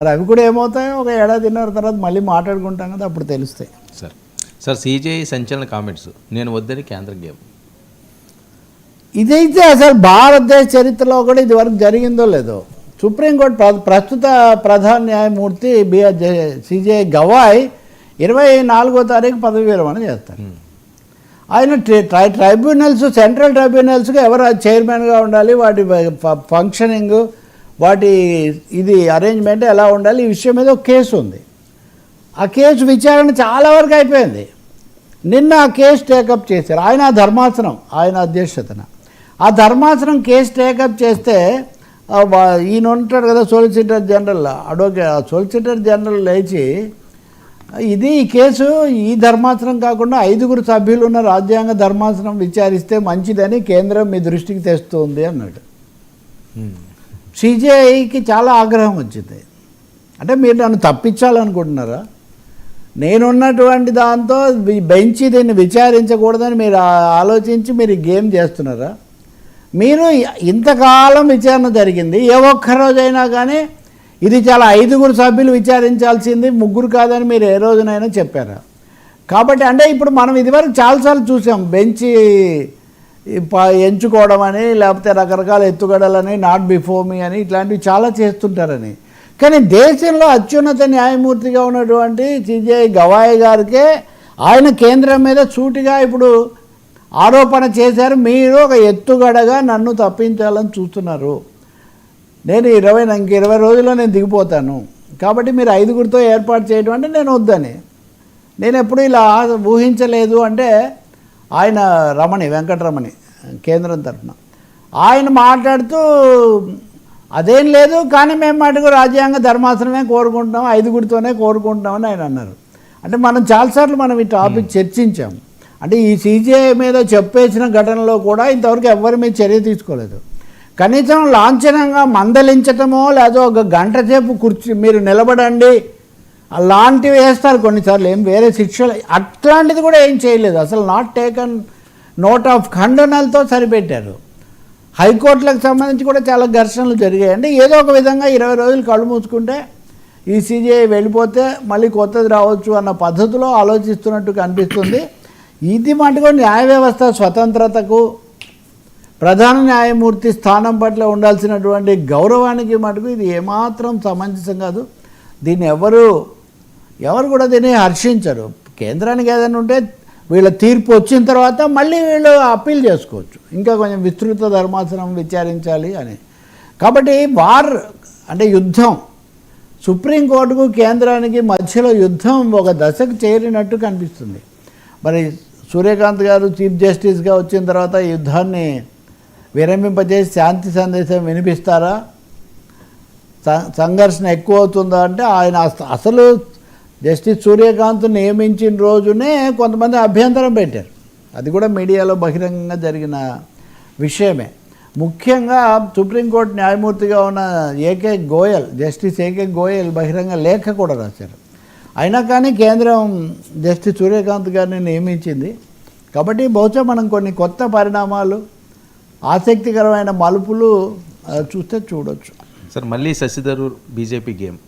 మరి అవి కూడా ఏమవుతాయో ఒక ఏడాదిన్నర తర్వాత మళ్ళీ మాట్లాడుకుంటాం కదా, అప్పుడు తెలుస్తాయి. సార్ సిజేఐ సంచలన కామెంట్స్, నేను వద్దని కేంద్ర గేమ్. ఇదైతే అసలు భారతదేశ చరిత్రలో కూడా ఇది వరకు జరిగిందో లేదో. సుప్రీంకోర్టు ప్రస్తుత ప్రధాన న్యాయమూర్తి సిజేఐ గవాయ్ 24వ తారీఖు పదవి విరమణ చేస్తారు. ఆయన ట్రైబ్యునల్స్, సెంట్రల్ ట్రైబ్యునల్స్కి ఎవరు చైర్మన్గా ఉండాలి, వాటి ఫంక్షనింగ్, వాటి ఇది అరేంజ్మెంట్ ఎలా ఉండాలి, ఈ విషయం మీద ఒక కేసు ఉంది. ఆ కేసు విచారణ చాలా వరకు అయిపోయింది. నిన్న ఆ కేసు టేకప్ చేశారు. ఆయన ధర్మాసనం, ఆయన అధ్యక్షతన ఆ ధర్మాసనం కేసు టేకప్ చేస్తే ఈయన ఉంటాడు కదా సోలిసిటర్ జనరల్, సోలిసిటర్ జనరల్ లేచి ఈ కేసు ఈ ధర్మాసనం కాకుండా 5 సభ్యులు ఉన్న రాజ్యాంగ ధర్మాసనం విచారిస్తే మంచిదని కేంద్రం మీ దృష్టికి తెస్తుంది అన్నాడు. సిజేఐకి చాలా ఆగ్రహం వచ్చింది. అంటే మీరు నన్ను తప్పించాలనుకుంటున్నారా? నేనున్నటువంటి దాంతో బెంచి దీన్ని విచారించకూడదని మీరు ఆలోచించి మీరు గేమ్ చేస్తున్నారా? మీరు ఇంతకాలం విచారణ జరిగింది, ఏ ఒక్క రోజైనా కానీ ఇది చాలా 5 సభ్యులు విచారించాల్సింది 3 కాదని మీరు ఏ రోజునైనా చెప్పారా? కాబట్టి అంటే ఇప్పుడు మనం ఇదివరకు చాలాసార్లు చూసాం, బెంచి ఎంచుకోవడం అని, లేకపోతే రకరకాల ఎత్తుగడలని, నాట్ బిఫోర్ మీ అని, ఇట్లాంటివి చాలా చేస్తుంటారని. కానీ దేశంలో అత్యున్నత న్యాయమూర్తిగా ఉన్నటువంటి సిజేఐ గవాయ్ గారికే ఆయన కేంద్రం మీద సూటిగా ఇప్పుడు ఆరోపణ చేశారు. మీరు ఒక ఎత్తుగడగా నన్ను తప్పించాలని చూస్తున్నారు, నేను 20 రోజుల్లో నేను దిగిపోతాను, కాబట్టి మీరు 5 ఏర్పాటు చేయడం అంటే నేను వద్దని. నేను ఎప్పుడు ఇలా ఊహించలేదు అంటే ఆయన వెంకటరమణి కేంద్రం తరఫున ఆయన మాట్లాడుతూ అదేం లేదు, కానీ మేము మటుకు రాజ్యాంగ ధర్మాసనమే కోరుకుంటున్నాం, 5 కోరుకుంటున్నామని ఆయన అన్నారు. అంటే మనం చాలాసార్లు మనం ఈ టాపిక్ చర్చించాం. అంటే ఈ సిజేఐ మీద చెప్పేసిన ఘటనలో కూడా ఇంతవరకు ఎవరి మీద చర్య తీసుకోలేదు. కనీసం లాంఛనంగా మందలించటమో లేదో ఒక గంట సేపు కుర్చీ మీరు నిలబడండి అలాంటివి వేస్తారు కొన్నిసార్లు, ఏం వేరే శిక్షలు అట్లాంటిది కూడా ఏం చేయలేదు. అసలు నాట్ టేకన్ నోట్ ఆఫ్ ఖండనలతో సరిపెట్టారు. హైకోర్టులకు సంబంధించి కూడా చాలా ఘర్షణలు జరిగాయి. అంటే ఏదో ఒక విధంగా 20 రోజులు కళ్ళు మూసుకుంటే ఈ సిజేఐ వెళ్ళిపోతే మళ్ళీ కొత్తది రావచ్చు అన్న పద్ధతిలో ఆలోచిస్తున్నట్టు కనిపిస్తుంది. ఇది మటుకు న్యాయ వ్యవస్థ స్వతంత్రతకు, ప్రధాన న్యాయమూర్తి స్థానం పట్ల ఉండాల్సినటువంటి గౌరవానికి మటుకు ఇది ఏమాత్రం సమంజసం కాదు. దీన్ని ఎవరు కూడా దీన్ని హర్షించరు. కేంద్రానికి ఏదైనా ఉంటే వీళ్ళ తీర్పు వచ్చిన తర్వాత మళ్ళీ వీళ్ళు అప్పీల్ చేసుకోవచ్చు, ఇంకా కొంచెం విస్తృత ధర్మాసనం విచారించాలి అని. కాబట్టి అంటే యుద్ధం, సుప్రీంకోర్టుకు కేంద్రానికి మధ్యలో యుద్ధం ఒక దశకు చేరినట్టు కనిపిస్తుంది. మరి సూర్యకాంత్ గారు చీఫ్ జస్టిస్గా వచ్చిన తర్వాత యుద్ధాన్ని విరమింపజేసి శాంతి సందేశం వినిపిస్తారా? సంఘర్షణ ఎక్కువ అవుతుందా అంటే ఆయన అసలు జస్టిస్ సూర్యకాంత్ నియమించిన రోజునే కొంతమంది అభ్యంతరం పెట్టారు. అది కూడా మీడియాలో బహిరంగంగా జరిగిన విషయమే. ముఖ్యంగా సుప్రీంకోర్టు న్యాయమూర్తిగా ఉన్న జస్టిస్ ఏకే గోయల్ బహిరంగ లేఖ కూడా రాశారు. అయినా కానీ కేంద్రం జస్టిస్ సూర్యకాంత్ గారిని నియమించింది. కాబట్టి బహుశా మనం కొన్ని కొత్త పరిణామాలు, ఆసక్తికరమైన మలుపులు చూస్తే చూడొచ్చు. సార్ మళ్ళీ శశిధరూర్ బీజేపీ గేమ్